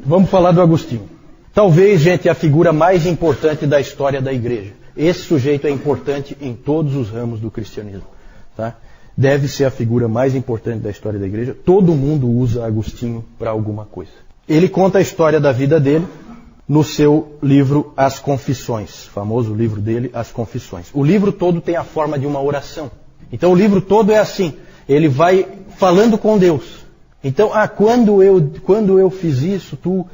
Vamos falar do Agostinho. Talvez, gente, a figura mais importante da história da igreja. Esse sujeito é importante em todos os ramos do cristianismo. Tá? Deve ser a figura mais importante da história da igreja. Todo mundo usa Agostinho para alguma coisa. Ele conta a história da vida dele no seu livro As Confissões. Famoso livro dele, As Confissões. O livro todo tem a forma de uma oração. Então o livro todo é assim. Ele vai falando com Deus. Então, quando eu fiz isso, tu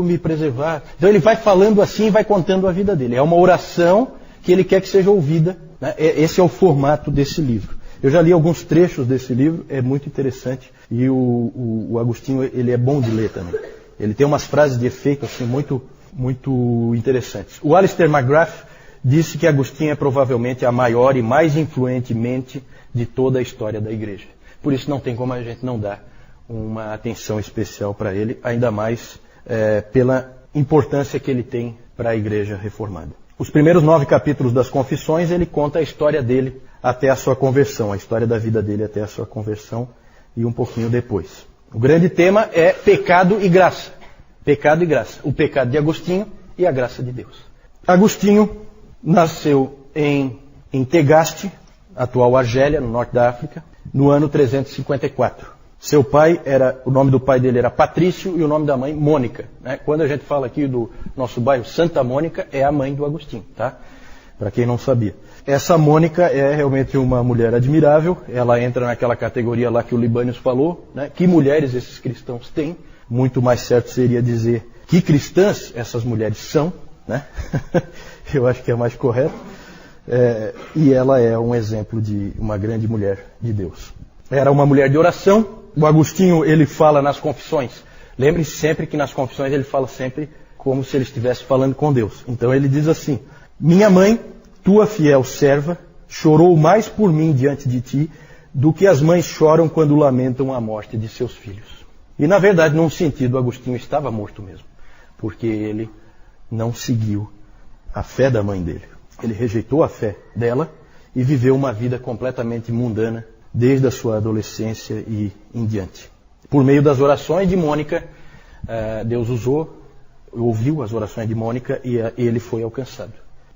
me preservar. Então ele vai falando assim e vai contando a vida dele. É uma oração que ele quer que seja ouvida. Né? Esse é o formato desse livro. Eu já li alguns trechos desse livro, é muito interessante. E o Agostinho, ele é bom de ler também. Ele tem umas frases de efeito assim, muito, muito interessantes. O Alistair McGrath disse que Agostinho é provavelmente a maior e mais influente mente de toda a história da igreja. Por isso não tem como a gente não dar uma atenção especial para ele, ainda mais pela importância que ele tem para a igreja reformada. Os primeiros 9 capítulos das Confissões, ele conta a história dele até a sua conversão, a história da vida dele até a sua conversão e um pouquinho depois. O grande tema é pecado e graça. Pecado e graça. O pecado de Agostinho e a graça de Deus. Agostinho nasceu em Tegaste, atual Argélia, no norte da África, no ano 354. O nome do pai dele era Patrício e o nome da mãe Mônica. Né? Quando a gente fala aqui do nosso bairro Santa Mônica, é a mãe do Agostinho, tá? Para quem não sabia. Essa Mônica é realmente uma mulher admirável. Ela entra naquela categoria lá que o Libânios falou, né? Que mulheres esses cristãos têm? Muito mais certo seria dizer que cristãs essas mulheres são, né? Eu acho que é mais correto. E ela é um exemplo de uma grande mulher de Deus. Era uma mulher de oração. O Agostinho, ele fala nas Confissões. Lembre-se sempre que nas Confissões ele fala sempre como se ele estivesse falando com Deus. Então ele diz assim: minha mãe, tua fiel serva, chorou mais por mim diante de ti do que as mães choram quando lamentam a morte de seus filhos. E na verdade, num sentido, Agostinho estava morto mesmo. Porque ele não seguiu a fé da mãe dele. Ele rejeitou a fé dela e viveu uma vida completamente mundana desde a sua adolescência e em diante. Por meio das orações de Mônica, Deus ouviu as orações de Mônica e ele foi alcançado.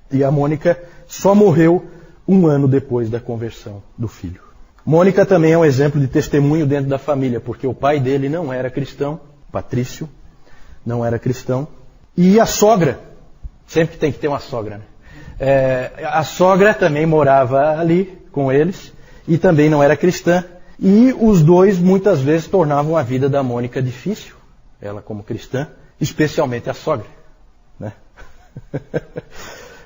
E a Mônica só morreu 1 ano depois da conversão do filho. Mônica também é um exemplo de testemunho dentro da família, porque o pai dele não era cristão, Patrício, não era cristão. E a sogra, sempre tem que ter uma sogra, né? A sogra também morava ali com eles, e também não era cristã, e os dois muitas vezes tornavam a vida da Mônica difícil, ela como cristã, especialmente a sogra. Né?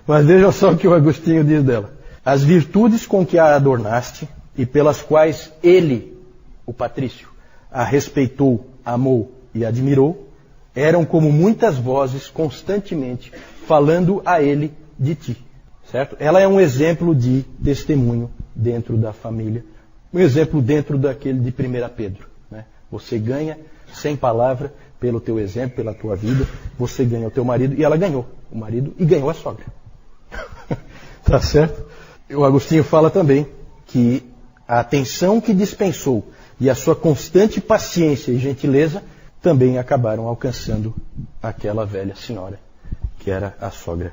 Mas veja só o que o Agostinho diz dela. As virtudes com que a adornaste e pelas quais ele, o Patrício, a respeitou, amou e admirou, eram como muitas vozes constantemente falando a ele de ti. Certo? Ela é um exemplo de testemunho dentro da família, um exemplo dentro daquele de 1 Pedro. Né? Você ganha, sem palavra, pelo teu exemplo, pela tua vida, você ganha o teu marido, e ela ganhou o marido e ganhou a sogra. Tá certo? O Agostinho fala também que a atenção que dispensou e a sua constante paciência e gentileza também acabaram alcançando aquela velha senhora, que era a sogra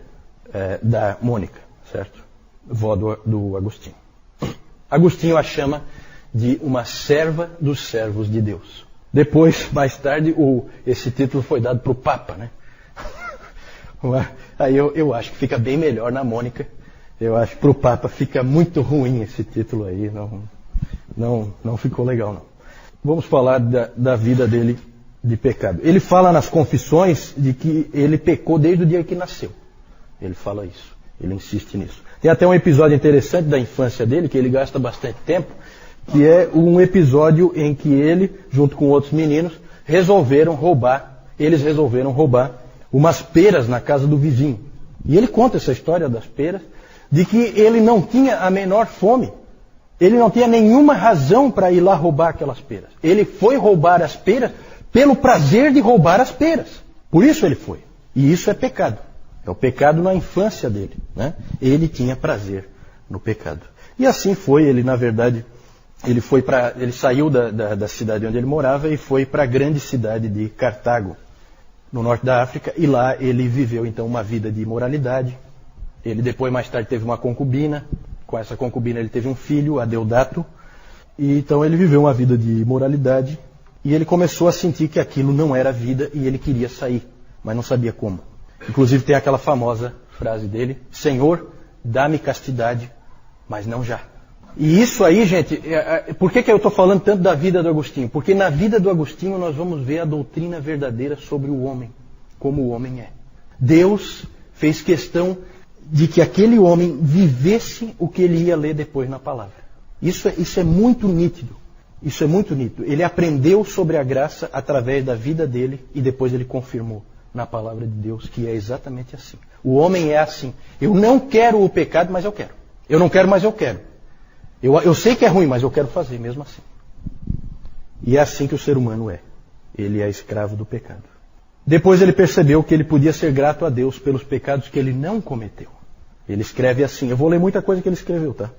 da Mônica, certo? Vó do Agostinho. Agostinho a chama de uma serva dos servos de Deus. Depois, mais tarde, esse título foi dado para o Papa, né? Aí eu acho que fica bem melhor na Mônica. Eu acho que para o Papa fica muito ruim esse título aí. Não ficou legal, não. Vamos falar da vida dele de pecado. Ele fala nas Confissões de que ele pecou desde o dia que nasceu. Ele fala isso. Ele insiste nisso. Tem até um episódio interessante da infância dele, que ele gasta bastante tempo, que é um episódio em que ele, junto com outros meninos, resolveram roubar umas peras na casa do vizinho. E ele conta essa história das peras, de que ele não tinha a menor fome. Ele não tinha nenhuma razão para ir lá roubar aquelas peras. Ele foi roubar as peras pelo prazer de roubar as peras. Por isso ele foi. E isso é pecado. É o pecado na infância dele. Né? Ele tinha prazer no pecado. E assim foi, ele na verdade, ele saiu da cidade onde ele morava e foi para a grande cidade de Cartago. no norte da África, e lá ele viveu então uma vida de imoralidade. Ele depois, mais tarde, teve uma concubina. Com essa concubina ele teve um filho, Adeodato. E então ele viveu uma vida de imoralidade. E ele começou a sentir que aquilo não era vida e ele queria sair, mas não sabia como. Inclusive tem aquela famosa frase dele: Senhor, dá-me castidade, mas não já. E isso aí, gente, por que eu estou falando tanto da vida do Agostinho? Porque na vida do Agostinho nós vamos ver a doutrina verdadeira sobre o homem, como o homem é. Deus fez questão de que aquele homem vivesse o que ele ia ler depois na palavra. Isso é muito nítido. Isso é muito nítido. Ele aprendeu sobre a graça através da vida dele e depois ele confirmou na palavra de Deus que é exatamente assim. O homem é assim. Eu não quero o pecado, mas eu quero. Eu não quero, mas eu quero. Eu sei que é ruim, mas eu quero fazer mesmo assim. E é assim que o ser humano é. Ele é escravo do pecado. Depois ele percebeu que ele podia ser grato a Deus pelos pecados que ele não cometeu. Ele escreve assim. Eu vou ler muita coisa que ele escreveu, tá?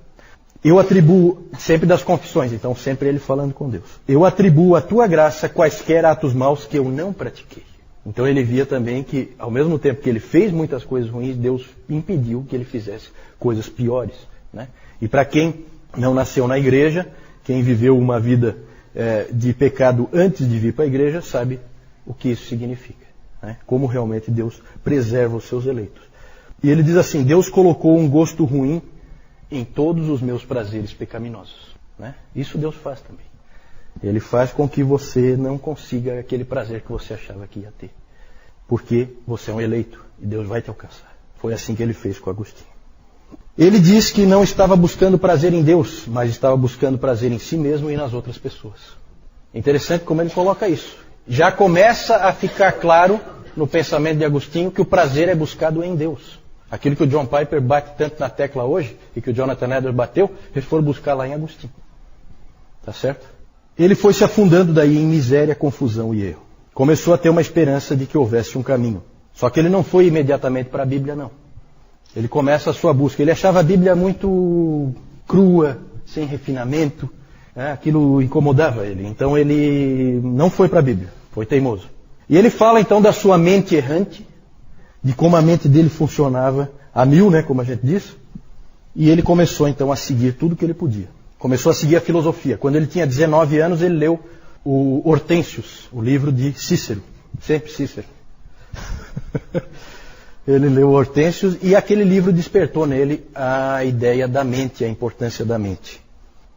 Eu atribuo, sempre das confissões, então sempre ele falando com Deus. Eu atribuo à tua graça quaisquer atos maus que eu não pratiquei. Então ele via também que, ao mesmo tempo que ele fez muitas coisas ruins, Deus impediu que ele fizesse coisas piores, né? E para quem não nasceu na igreja, quem viveu uma vida de pecado antes de vir para a igreja, sabe o que isso significa, né? Como realmente Deus preserva os seus eleitos. E ele diz assim: Deus colocou um gosto ruim em todos os meus prazeres pecaminosos, né? Isso Deus faz também. Ele faz com que você não consiga aquele prazer que você achava que ia ter. Porque você é um eleito e Deus vai te alcançar. Foi assim que ele fez com Agostinho. Ele diz que não estava buscando prazer em Deus, mas estava buscando prazer em si mesmo e nas outras pessoas. Interessante como ele coloca isso. Já começa a ficar claro no pensamento de Agostinho que o prazer é buscado em Deus. Aquilo que o John Piper bate tanto na tecla hoje, e que o Jonathan Edwards bateu, eles foram buscar lá em Agostinho. Tá certo? Ele foi se afundando daí em miséria, confusão e erro. Começou a ter uma esperança de que houvesse um caminho. Só que ele não foi imediatamente para a Bíblia, não. Ele começa a sua busca. Ele achava a Bíblia muito crua, sem refinamento. Aquilo incomodava ele. Então ele não foi para a Bíblia. Foi teimoso. E ele fala então da sua mente errante, de como a mente dele funcionava a mil, né, como a gente diz. E ele começou então a seguir tudo que ele podia. Começou a seguir a filosofia. Quando ele tinha 19 anos, ele leu o Hortensius, o livro de Cícero. Sempre Cícero. Ele leu o Hortensius e aquele livro despertou nele a ideia da mente, a importância da mente.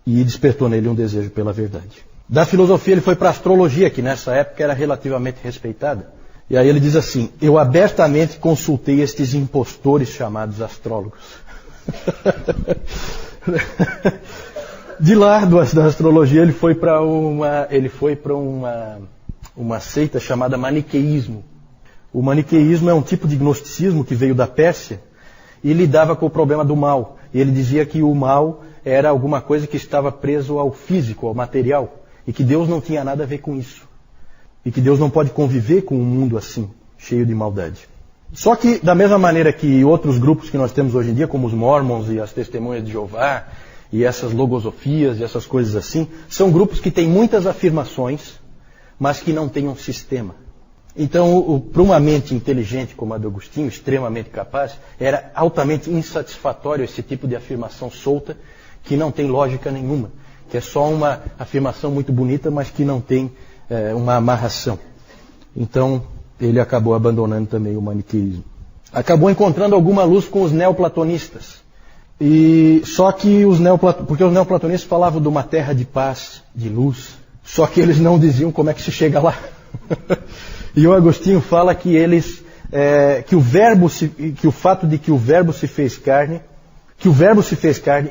E despertou nele um desejo pela verdade. Da filosofia ele foi para a astrologia, que nessa época era relativamente respeitada. E aí ele diz assim: eu abertamente consultei estes impostores chamados astrólogos. De lá da astrologia ele foi para uma seita chamada maniqueísmo. O maniqueísmo é um tipo de gnosticismo que veio da Pérsia e lidava com o problema do mal. E ele dizia que o mal era alguma coisa que estava preso ao físico, ao material, e que Deus não tinha nada a ver com isso. E que Deus não pode conviver com um mundo assim, cheio de maldade. Só que, da mesma maneira que outros grupos que nós temos hoje em dia, como os Mormons e as Testemunhas de Jeová, e essas logosofias e essas coisas assim, são grupos que têm muitas afirmações, mas que não têm um sistema. Então, para uma mente inteligente como a do Agostinho, extremamente capaz, era altamente insatisfatório esse tipo de afirmação solta, que não tem lógica nenhuma, que é só uma afirmação muito bonita, mas que não tem uma amarração. Então, ele acabou abandonando também o maniqueísmo. Acabou encontrando alguma luz com os neoplatonistas. Só que porque os neoplatonistas falavam de uma terra de paz, de luz, só que eles não diziam como é que se chega lá. E o Agostinho fala que que o fato de que o verbo se fez carne,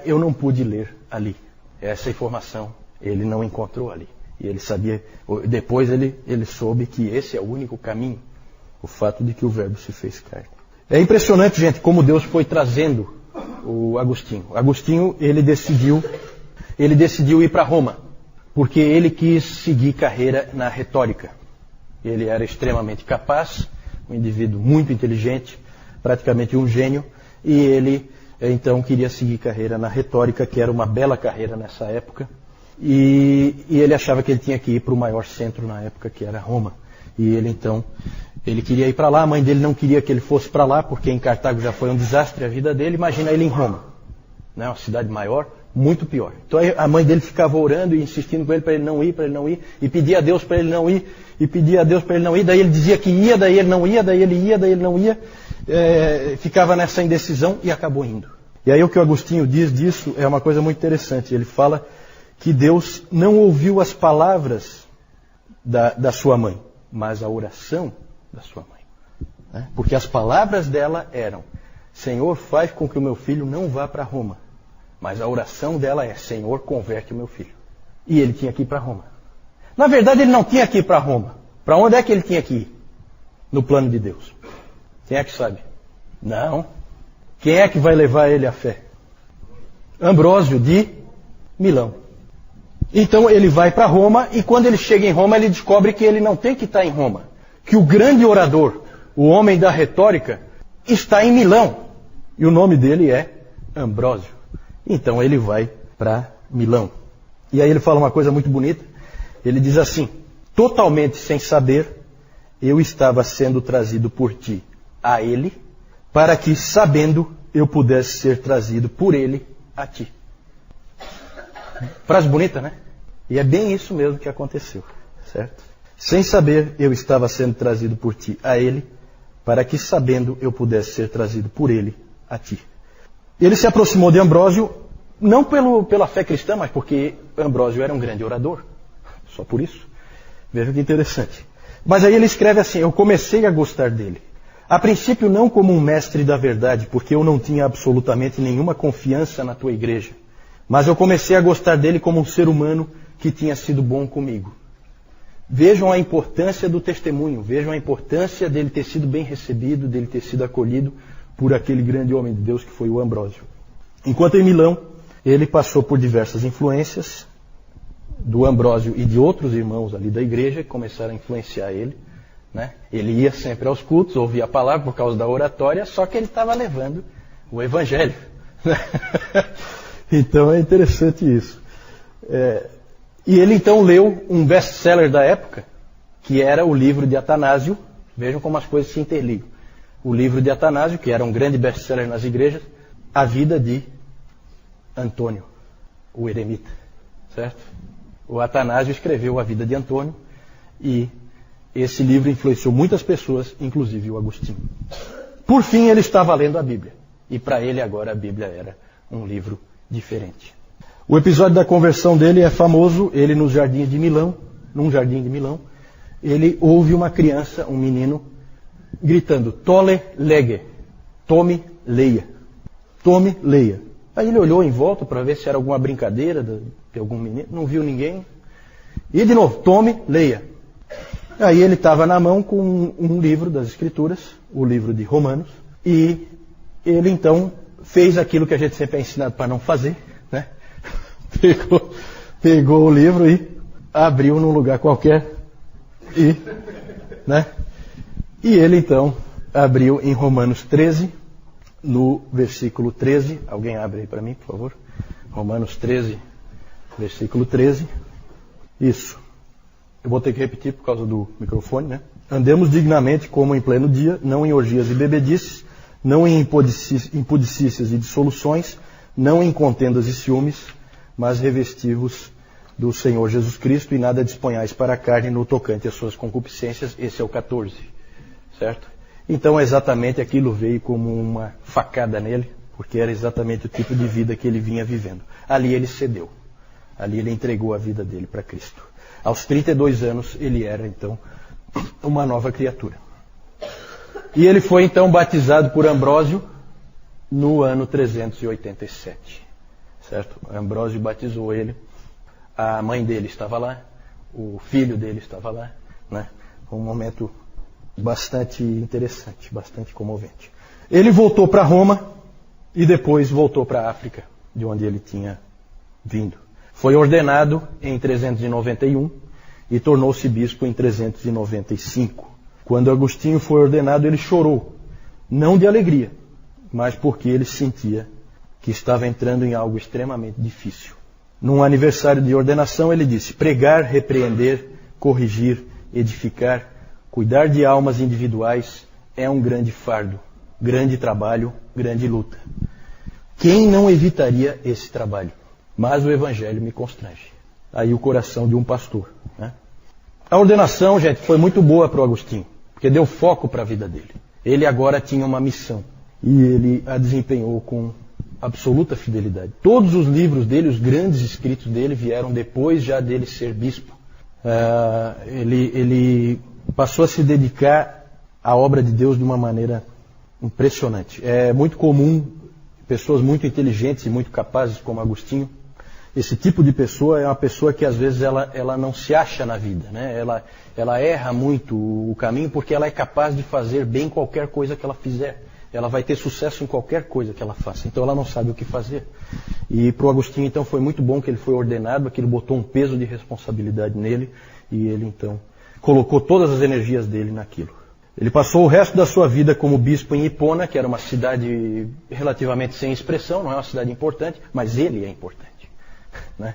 eu não pude ler ali. Essa informação ele não encontrou ali. E ele sabia, depois ele soube que esse é o único caminho, o fato de que o verbo se fez carne. É impressionante, gente, como Deus foi trazendo o Agostinho. Agostinho, ele decidiu ir para Roma, porque ele quis seguir carreira na retórica. Ele era extremamente capaz, um indivíduo muito inteligente, praticamente um gênio, e ele então queria seguir carreira na retórica, que era uma bela carreira nessa época, e ele achava que ele tinha que ir para o maior centro na época, que era Roma. E ele então Ele queria ir para lá, a mãe dele não queria que ele fosse para lá, porque em Cartago já foi um desastre a vida dele. Imagina ele em Roma, né? Uma cidade maior, muito pior. Então a mãe dele ficava orando e insistindo com ele para ele não ir, e pedia a Deus para ele não ir, e pedia a Deus para ele não ir. Daí ele dizia que ia, daí ele não ia, daí ele ia, daí ele não ia. Ficava nessa indecisão e acabou indo. E aí o que o Agostinho diz disso é uma coisa muito interessante. Ele fala que Deus não ouviu as palavras da sua mãe, mas a oração da sua mãe. Né? Porque as palavras dela eram: Senhor, faz com que o meu filho não vá para Roma. Mas a oração dela é: Senhor, converte o meu filho. E ele tinha que ir para Roma. Na verdade, ele não tinha que ir para Roma. Para onde é que ele tinha que ir? No plano de Deus. Quem é que sabe? Não. Quem é que vai levar ele à fé? Ambrósio de Milão. Então ele vai para Roma, e quando ele chega em Roma, ele descobre que ele não tem que estar em Roma. Que o grande orador, o homem da retórica, está em Milão. E o nome dele é Ambrósio. Então ele vai para Milão. E aí ele fala uma coisa muito bonita. Ele diz assim: totalmente sem saber, eu estava sendo trazido por ti a ele, para que, sabendo, eu pudesse ser trazido por ele a ti. Frase bonita, né? E é bem isso mesmo que aconteceu, certo? Sem saber, eu estava sendo trazido por ti a ele, para que, sabendo, eu pudesse ser trazido por ele a ti. Ele se aproximou de Ambrósio, não pela fé cristã, mas porque Ambrósio era um grande orador. Só por isso. Veja que interessante. Mas aí ele escreve assim: eu comecei a gostar dele. A princípio não como um mestre da verdade, porque eu não tinha absolutamente nenhuma confiança na tua igreja. Mas eu comecei a gostar dele como um ser humano que tinha sido bom comigo. Vejam a importância do testemunho, vejam a importância dele ter sido bem recebido, dele ter sido acolhido por aquele grande homem de Deus que foi o Ambrósio. Enquanto em Milão, ele passou por diversas influências do Ambrósio e de outros irmãos ali da igreja que começaram a influenciar ele. Né? Ele ia sempre aos cultos, ouvia a palavra por causa da oratória, só que ele estava levando o evangelho. Né? Então é interessante isso. E ele então leu um best-seller da época, que era o livro de Atanásio. Vejam como as coisas se interligam. O livro de Atanásio, que era um grande best-seller nas igrejas, a vida de Antônio, o eremita. Certo? O Atanásio escreveu a vida de Antônio, e esse livro influenciou muitas pessoas, inclusive o Agostinho. Por fim, ele estava lendo a Bíblia. E para ele agora a Bíblia era um livro diferente. O episódio da conversão dele é famoso. Ele num jardim de Milão, ele ouve uma criança, um menino, gritando: Tole lege, tome, leia. Tome, leia. Aí ele olhou em volta para ver se era alguma brincadeira de algum menino, não viu ninguém. E de novo: tome, leia. Aí ele estava na mão com um livro das Escrituras, o livro de Romanos, e ele então fez aquilo que a gente sempre é ensinado para não fazer, né? Pegou o livro e abriu num lugar qualquer, né? E ele então abriu em Romanos 13, no versículo 13. Alguém abre aí para mim, por favor? Romanos 13, versículo 13. Isso. Eu vou ter que repetir por causa do microfone, né? Andemos dignamente como em pleno dia, não em orgias e bebedices, não em impudicícias e dissoluções, não em contendas e ciúmes, mas revesti-vos do Senhor Jesus Cristo, e nada disponhais para a carne no tocante às suas concupiscências. Esse é o 14, certo? Então exatamente aquilo veio como uma facada nele, porque era exatamente o tipo de vida que ele vinha vivendo. Ali ele cedeu, ali ele entregou a vida dele para Cristo. Aos 32 anos ele era então uma nova criatura. E ele foi então batizado por Ambrósio no ano 387. Certo? Ambrósio batizou ele. A mãe dele estava lá, o filho dele estava lá, né? Um momento bastante interessante, bastante comovente. Ele voltou para Roma e depois voltou para a África, de onde ele tinha vindo. Foi ordenado em 391 e tornou-se bispo em 395. Quando Agostinho foi ordenado, ele chorou, não de alegria, mas porque ele sentia que estava entrando em algo extremamente difícil. Num aniversário de ordenação, ele disse: pregar, repreender, corrigir, edificar Cuidar de almas individuais é um grande fardo, grande trabalho, grande luta. Quem não evitaria esse trabalho? Mas o Evangelho me constrange. Aí o coração de um pastor. Né? A ordenação, gente, foi muito boa para o Agostinho, porque deu foco para a vida dele. Ele agora tinha uma missão e ele a desempenhou com absoluta fidelidade. Todos os livros dele, os grandes escritos dele, vieram depois já dele ser bispo. Ele passou a se dedicar à obra de Deus de uma maneira impressionante. É muito comum pessoas muito inteligentes e muito capazes como Agostinho. Esse tipo de pessoa é uma pessoa que às vezes ela não se acha na vida, né? Ela erra muito o caminho porque ela é capaz de fazer bem qualquer coisa que ela fizer. Ela vai ter sucesso em qualquer coisa que ela faça. Então ela não sabe o que fazer. E para o Agostinho então foi muito bom que ele foi ordenado, aquilo botou um peso de responsabilidade nele e ele então colocou todas as energias dele naquilo. Ele passou o resto da sua vida como bispo em Hipona, que era uma cidade relativamente sem expressão, não é uma cidade importante, mas ele é importante. Né?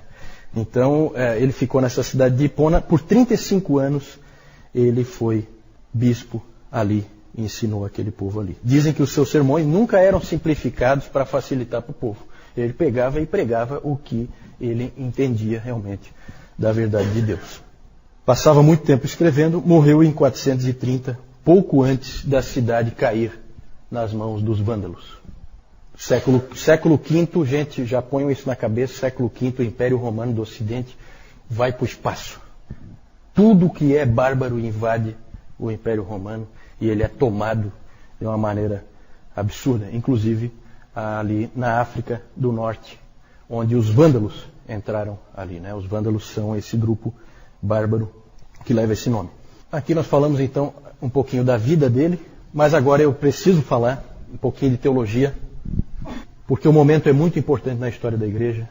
Então, ele ficou nessa cidade de Hipona. Por 35 anos, ele foi bispo ali e ensinou aquele povo ali. Dizem que os seus sermões nunca eram simplificados para facilitar para o povo. Ele pegava e pregava o que ele entendia realmente da verdade de Deus. Passava muito tempo escrevendo, morreu em 430, pouco antes da cidade cair nas mãos dos vândalos. Século V, gente, já ponham isso na cabeça, século V, o Império Romano do Ocidente vai para o espaço. Tudo que é bárbaro invade o Império Romano e ele é tomado de uma maneira absurda, inclusive ali na África do Norte, onde os vândalos entraram ali. Né? Os vândalos são esse grupo bárbaro que leva esse nome. Aqui nós falamos então um pouquinho da vida dele, mas agora eu preciso falar um pouquinho de teologia, porque o momento é muito importante na história da igreja.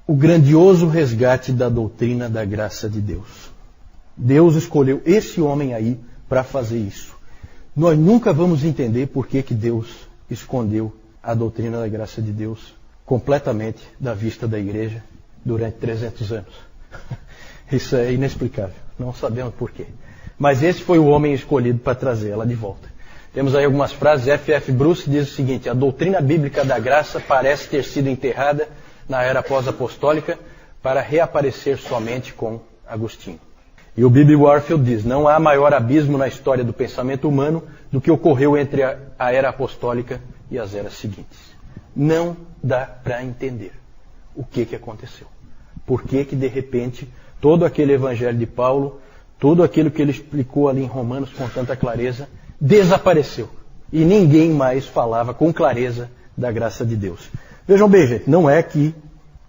O grandioso resgate da doutrina da graça de Deus. Deus escolheu esse homem aí para fazer isso. Nós nunca vamos entender por que Deus escondeu a doutrina da graça de Deus completamente da vista da igreja durante 300 anos. Isso é inexplicável. Não sabemos por quê. Mas esse foi o homem escolhido para trazer ela de volta. Temos aí algumas frases. F.F. Bruce diz o seguinte: a doutrina bíblica da graça parece ter sido enterrada na era pós-apostólica para reaparecer somente com Agostinho. E o B.B. Warfield diz: não há maior abismo na história do pensamento humano do que ocorreu entre a era apostólica e as eras seguintes. Não dá para entender o que aconteceu. Por que de repente todo aquele evangelho de Paulo, tudo aquilo que ele explicou ali em Romanos com tanta clareza, desapareceu. E ninguém mais falava com clareza da graça de Deus. Vejam bem, gente, não é que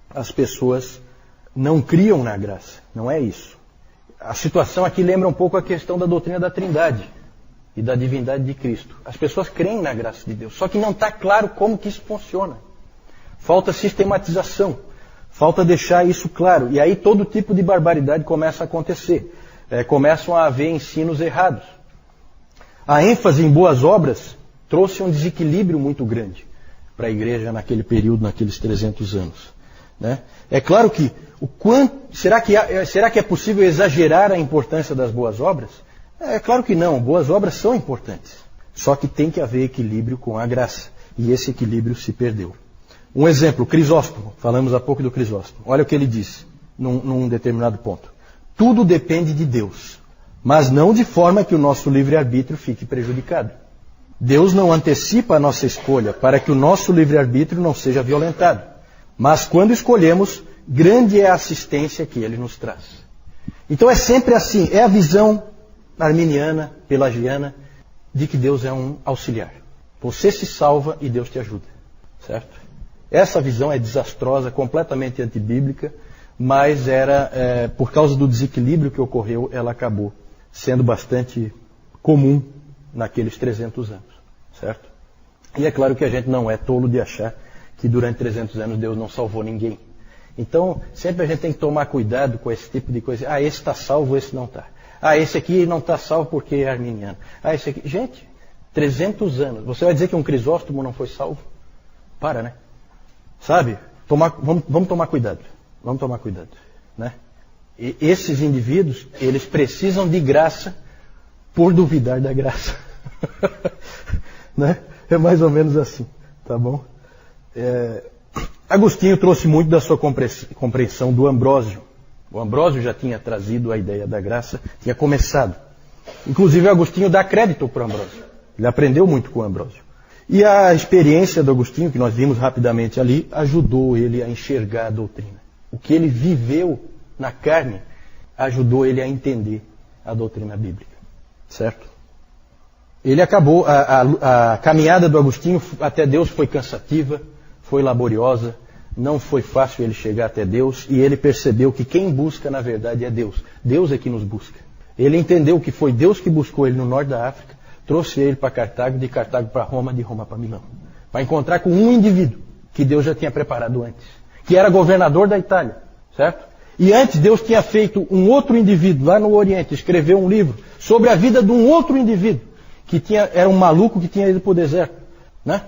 as pessoas não criam na graça. Não é isso. A situação aqui lembra um pouco a questão da doutrina da Trindade e da divindade de Cristo. As pessoas creem na graça de Deus, só que não está claro como que isso funciona. Falta sistematização, falta deixar isso claro. E aí todo tipo de barbaridade começa a acontecer. Começam a haver ensinos errados. A ênfase em boas obras trouxe um desequilíbrio muito grande para a igreja naquele período, naqueles 300 anos. Né? É claro que, será que é possível exagerar a importância das boas obras? É claro que não, boas obras são importantes. Só que tem que haver equilíbrio com a graça. E esse equilíbrio se perdeu. Um exemplo, Crisóstomo. Falamos há pouco do Crisóstomo. Olha o que ele disse num determinado ponto. Tudo depende de Deus, mas não de forma que o nosso livre-arbítrio fique prejudicado. Deus não antecipa a nossa escolha para que o nosso livre-arbítrio não seja violentado. Mas quando escolhemos, grande é a assistência que Ele nos traz. Então é sempre assim, é a visão arminiana, pelagiana, de que Deus é um auxiliar. Você se salva e Deus te ajuda. Certo? Essa visão é desastrosa, completamente antibíblica, mas por causa do desequilíbrio que ocorreu, ela acabou sendo bastante comum naqueles 300 anos. Certo? E é claro que a gente não é tolo de achar que durante 300 anos Deus não salvou ninguém. Então, sempre a gente tem que tomar cuidado com esse tipo de coisa. Ah, esse está salvo, esse não está. Ah, esse aqui não está salvo porque é arminiano. Ah, esse aqui... Gente, 300 anos. Você vai dizer que um Crisóstomo não foi salvo? Para, né? Sabe? Vamos tomar cuidado. Vamos tomar cuidado. Né? E esses indivíduos, eles precisam de graça por duvidar da graça. Né? É mais ou menos assim, tá bom? Agostinho trouxe muito da sua compreensão do Ambrósio. O Ambrósio já tinha trazido a ideia da graça, tinha começado. Inclusive, Agostinho dá crédito para o Ambrósio. Ele aprendeu muito com o Ambrósio. E a experiência do Agostinho, que nós vimos rapidamente ali, ajudou ele a enxergar a doutrina. O que ele viveu na carne ajudou ele a entender a doutrina bíblica. Certo? Ele acabou, a caminhada do Agostinho até Deus foi cansativa, foi laboriosa, não foi fácil ele chegar até Deus, e ele percebeu que quem busca na verdade é Deus. Deus é que nos busca. Ele entendeu que foi Deus que buscou ele no norte da África, trouxe ele para Cartago, de Cartago para Roma, de Roma para Milão. Para encontrar com um indivíduo que Deus já tinha preparado antes, que era governador da Itália, certo? E antes Deus tinha feito um outro indivíduo lá no Oriente, escreveu um livro sobre a vida de um outro indivíduo, que era um maluco que tinha ido para o deserto, né?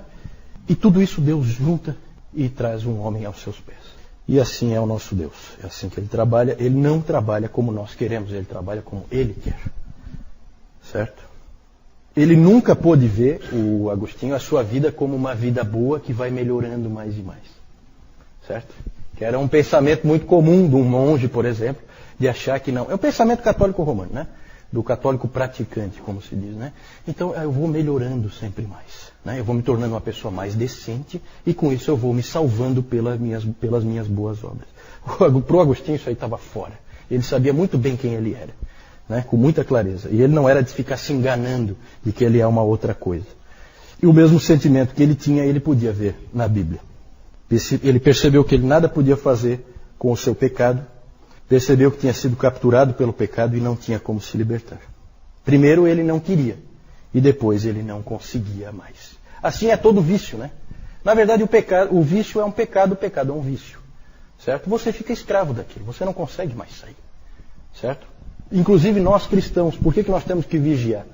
E tudo isso Deus junta e traz um homem aos seus pés. E assim é o nosso Deus. É assim que Ele trabalha. Ele não trabalha como nós queremos, Ele trabalha como Ele quer. Certo? Ele nunca pôde ver, o Agostinho, a sua vida como uma vida boa que vai melhorando mais e mais. Certo? Que era um pensamento muito comum de um monge, por exemplo, de achar que não. É o pensamento católico romano, né? Do católico praticante, como se diz, né? Então eu vou melhorando sempre mais, né? Eu vou me tornando uma pessoa mais decente e com isso eu vou me salvando pelas minhas boas obras. Para o Agostinho isso aí estava fora. Ele sabia muito bem quem ele era, né? Com muita clareza. E ele não era de ficar se enganando de que ele é uma outra coisa. E o mesmo sentimento que ele tinha, ele podia ver na Bíblia. Ele percebeu que ele nada podia fazer com o seu pecado. Percebeu que tinha sido capturado pelo pecado e não tinha como se libertar. Primeiro ele não queria e depois ele não conseguia mais. Assim é todo vício, né? Na verdade o vício é um pecado, o pecado é um vício. Certo? Você fica escravo daquilo, você não consegue mais sair. Certo? Inclusive nós cristãos, por que nós temos que vigiar?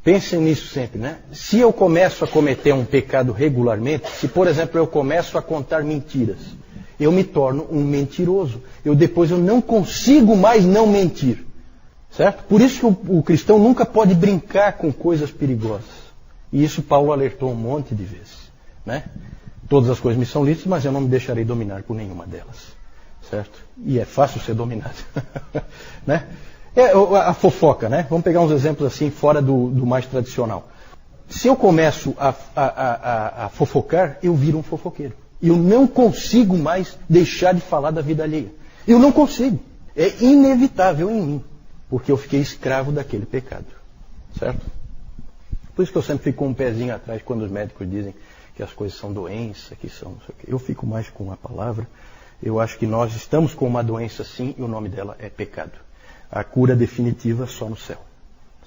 Pensem nisso sempre, né? Se eu começo a cometer um pecado regularmente, se por exemplo eu começo a contar mentiras, eu me torno um mentiroso. Depois eu não consigo mais não mentir. Certo? Por isso que o cristão nunca pode brincar com coisas perigosas. E isso Paulo alertou um monte de vezes. Né? Todas as coisas me são lícitas, mas eu não me deixarei dominar por nenhuma delas. Certo? E é fácil ser dominado. Né? A fofoca, né? Vamos pegar uns exemplos assim, fora do mais tradicional. Se eu começo a fofocar, eu viro um fofoqueiro. Eu não consigo mais deixar de falar da vida alheia. Eu não consigo. É inevitável em mim. Porque eu fiquei escravo daquele pecado. Certo? Por isso que eu sempre fico com um pezinho atrás quando os médicos dizem que as coisas são doença, que são não sei o quê. Eu fico mais com a palavra. Eu acho que nós estamos com uma doença sim e o nome dela é pecado. A cura definitiva só no céu.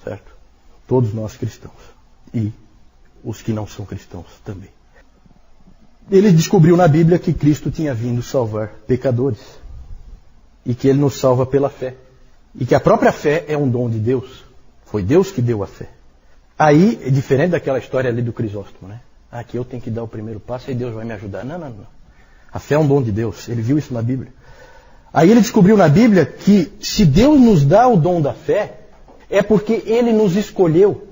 Certo? Todos nós cristãos. E os que não são cristãos também. Ele descobriu na Bíblia que Cristo tinha vindo salvar pecadores. E que Ele nos salva pela fé. E que a própria fé é um dom de Deus. Foi Deus que deu a fé. Aí, é diferente daquela história ali do Crisóstomo, né? Aqui eu tenho que dar o primeiro passo e Deus vai me ajudar. Não. A fé é um dom de Deus. Ele viu isso na Bíblia. Aí ele descobriu na Bíblia que se Deus nos dá o dom da fé, é porque Ele nos escolheu.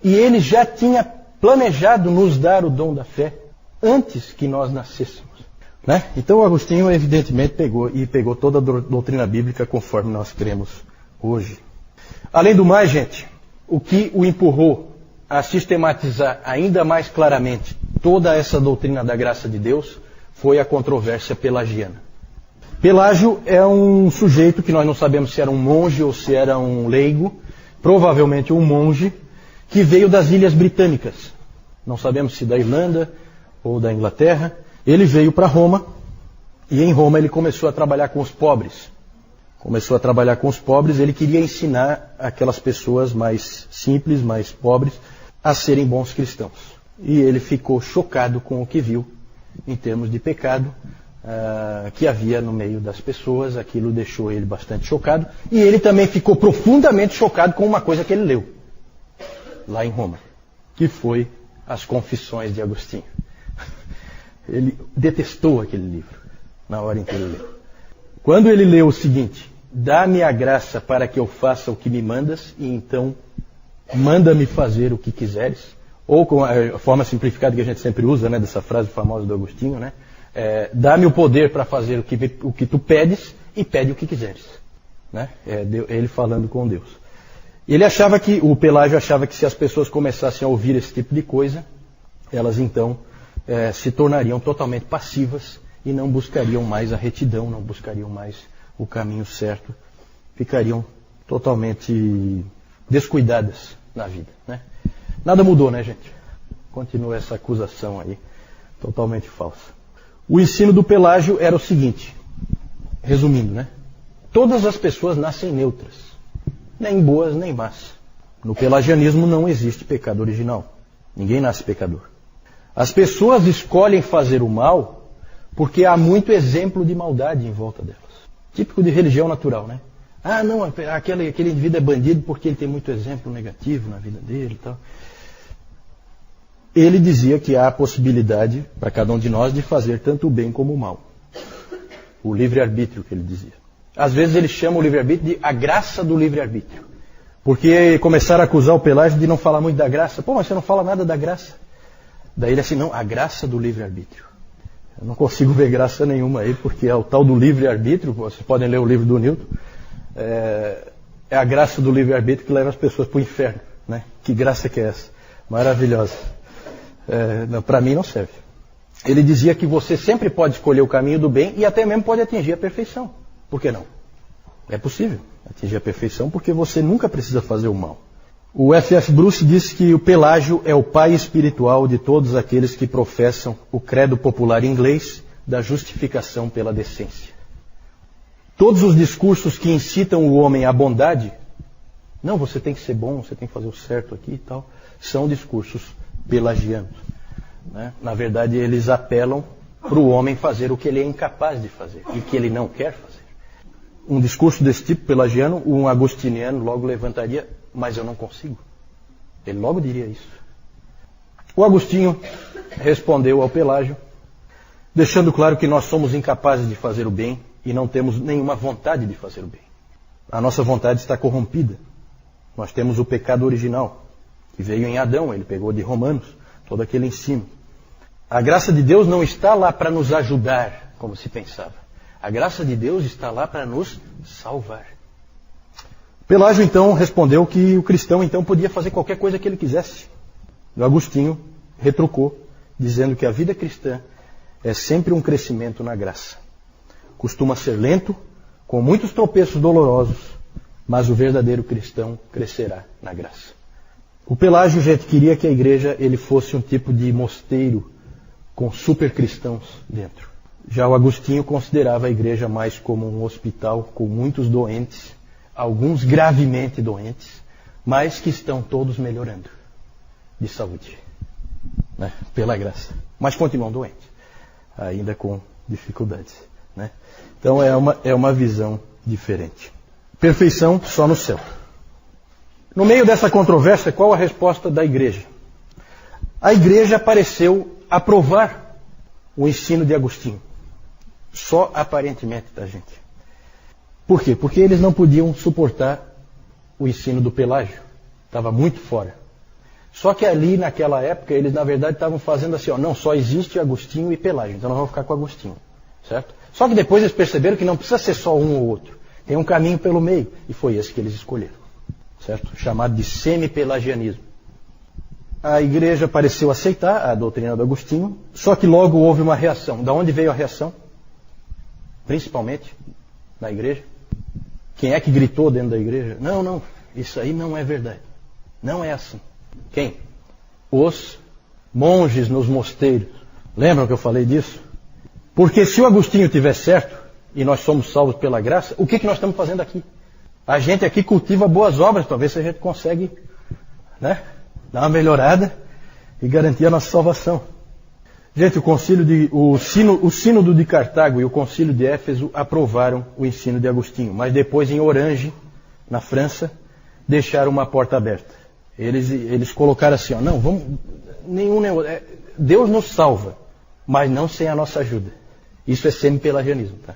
E Ele já tinha planejado nos dar o dom da fé antes que nós nascêssemos. Né? Então o Agostinho evidentemente pegou toda a doutrina bíblica conforme nós cremos hoje. Além do mais, gente, o que o empurrou a sistematizar ainda mais claramente toda essa doutrina da graça de Deus foi a controvérsia pelagiana. Pelágio é um sujeito que nós não sabemos se era um monge ou se era um leigo, provavelmente um monge, que veio das Ilhas Britânicas. Não sabemos se da Irlanda ou da Inglaterra. Ele veio para Roma e em Roma ele começou a trabalhar com os pobres. Ele queria ensinar aquelas pessoas mais simples, mais pobres, a serem bons cristãos. E ele ficou chocado com o que viu em termos de pecado que havia no meio das pessoas. Aquilo deixou ele bastante chocado. E ele também ficou profundamente chocado com uma coisa que ele leu lá em Roma, que foi as Confissões de Agostinho. Ele detestou aquele livro na hora em que ele leu. Quando ele leu o seguinte: dá-me a graça para que eu faça o que me mandas, e então manda-me fazer o que quiseres, ou com a forma simplificada que a gente sempre usa, né, dessa frase famosa do Agostinho, né, dá-me o poder para fazer o que tu pedes e pede o que quiseres. Né? Ele falando com Deus. O Pelágio achava que se as pessoas começassem a ouvir esse tipo de coisa, elas então se tornariam totalmente passivas e não buscariam mais a retidão, não buscariam mais o caminho certo, ficariam totalmente descuidadas na vida. Né? Nada mudou, né, gente? Continua essa acusação aí, totalmente falsa. O ensino do Pelágio era o seguinte, resumindo, né? Todas as pessoas nascem neutras, nem boas nem más. No pelagianismo não existe pecado original. Ninguém nasce pecador. As pessoas escolhem fazer o mal porque há muito exemplo de maldade em volta delas. Típico de religião natural, né? Ah, não, aquele indivíduo é bandido porque ele tem muito exemplo negativo na vida dele e tal. Ele dizia que há a possibilidade para cada um de nós de fazer tanto o bem como o mal. O livre-arbítrio que ele dizia. Às vezes ele chama o livre-arbítrio de a graça do livre-arbítrio. Porque começaram a acusar o Pelágio de não falar muito da graça. Pô, mas você não fala nada da graça. Daí ele assim, não, a graça do livre-arbítrio. Eu não consigo ver graça nenhuma aí, porque é o tal do livre-arbítrio, vocês podem ler o livro do Newton, é a graça do livre-arbítrio que leva as pessoas para o inferno. Né? Que graça que é essa? Maravilhosa. Para mim não serve. Ele dizia que você sempre pode escolher o caminho do bem e até mesmo pode atingir a perfeição. Por que não? É possível atingir a perfeição porque você nunca precisa fazer o mal. O F.F. Bruce disse que o Pelágio é o pai espiritual de todos aqueles que professam o credo popular inglês da justificação pela decência. Todos os discursos que incitam o homem à bondade, não, você tem que ser bom, você tem que fazer o certo aqui e tal, são discursos pelagianos. Né? Na verdade, eles apelam para o homem fazer o que ele é incapaz de fazer e que ele não quer fazer. Um discurso desse tipo pelagiano, um agostiniano logo levantaria, mas eu não consigo. Ele logo diria isso. O Agostinho respondeu ao Pelágio, deixando claro que nós somos incapazes de fazer o bem e não temos nenhuma vontade de fazer o bem. A nossa vontade está corrompida. Nós temos o pecado original, que veio em Adão, ele pegou de Romanos, todo aquele ensino. A graça de Deus não está lá para nos ajudar, como se pensava. A graça de Deus está lá para nos salvar. Pelágio então respondeu que o cristão então podia fazer qualquer coisa que ele quisesse. O Agostinho retrucou, dizendo que a vida cristã é sempre um crescimento na graça. Costuma ser lento, com muitos tropeços dolorosos, mas o verdadeiro cristão crescerá na graça. O Pelágio, gente, queria que a igreja ele fosse um tipo de mosteiro com super cristãos dentro. Já o Agostinho considerava a igreja mais como um hospital com muitos doentes, alguns gravemente doentes, mas que estão todos melhorando de saúde, né? Pela graça. Mas continuam doentes, ainda com dificuldades. Né? Então é uma visão diferente. Perfeição só no céu. No meio dessa controvérsia, qual a resposta da igreja? A igreja pareceu aprovar o ensino de Agostinho. Só aparentemente, tá, gente? Por quê? Porque eles não podiam suportar o ensino do Pelágio. Estava muito fora. Só que ali, naquela época, eles na verdade estavam fazendo assim, ó, não, só existe Agostinho e Pelágio, então nós vamos ficar com Agostinho. Certo? Só que depois eles perceberam que não precisa ser só um ou outro. Tem um caminho pelo meio. E foi esse que eles escolheram. Certo? Chamado de semi-pelagianismo. A igreja pareceu aceitar a doutrina do Agostinho, só que logo houve uma reação. Da onde veio a reação? Principalmente na igreja. Quem é que gritou dentro da igreja? Não, isso aí não é verdade. Não é assim. Quem? Os monges nos mosteiros. Lembram que eu falei disso? Porque se o Agostinho tiver certo, e nós somos salvos pela graça, o que nós estamos fazendo aqui? A gente aqui cultiva boas obras para ver se a gente consegue, né, dar uma melhorada e garantir a nossa salvação. Gente, o sínodo de Cartago e o concílio de Éfeso aprovaram o ensino de Agostinho, mas depois em Orange, na França, deixaram uma porta aberta. Eles colocaram assim, ó, não, Deus nos salva, mas não sem a nossa ajuda. Isso é semi-pelagianismo, tá?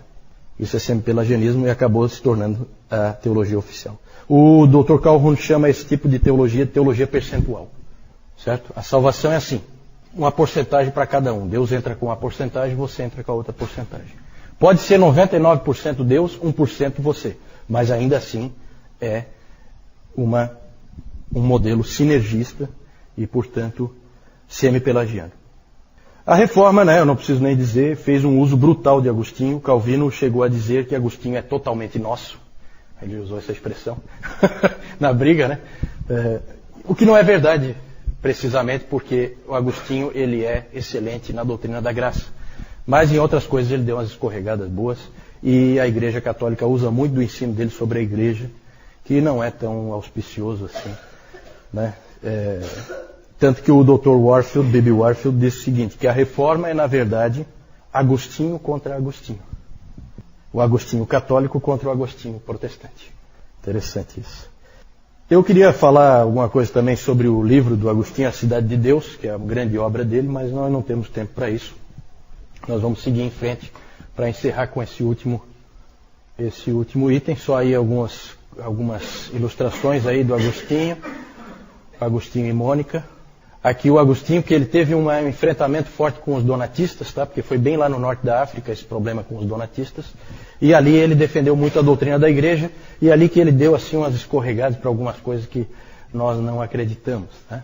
Isso é semi-pelagianismo e acabou se tornando a teologia oficial. O Dr. Calhoun chama esse tipo de teologia percentual. Certo? A salvação é assim, uma porcentagem para cada um. Deus entra com uma porcentagem, você entra com a outra porcentagem. Pode ser 99% Deus, 1% você. Mas ainda assim é um modelo sinergista e, portanto, semi-pelagiano. A reforma, eu não preciso nem dizer, fez um uso brutal de Agostinho. Calvino chegou a dizer que Agostinho é totalmente nosso. Ele usou essa expressão na briga, né? O que não é verdade, precisamente porque o Agostinho ele é excelente na doutrina da graça. Mas em outras coisas ele deu umas escorregadas boas. E a Igreja Católica usa muito do ensino dele sobre a Igreja, que não é tão auspicioso assim, né? Tanto que o Dr. Warfield, B.B. Warfield, disse o seguinte, que a reforma é, na verdade, Agostinho contra Agostinho. O Agostinho católico contra o Agostinho protestante. Interessante isso. Eu queria falar alguma coisa também sobre o livro do Agostinho, A Cidade de Deus, que é a grande obra dele, mas nós não temos tempo para isso. Nós vamos seguir em frente para encerrar com esse último item. Só aí algumas ilustrações aí do Agostinho e Mônica. Aqui o Agostinho, que ele teve um enfrentamento forte com os donatistas, tá? Porque foi bem lá no norte da África esse problema com os donatistas. E ali ele defendeu muito a doutrina da igreja, e ali que ele deu assim umas escorregadas para algumas coisas que nós não acreditamos, tá?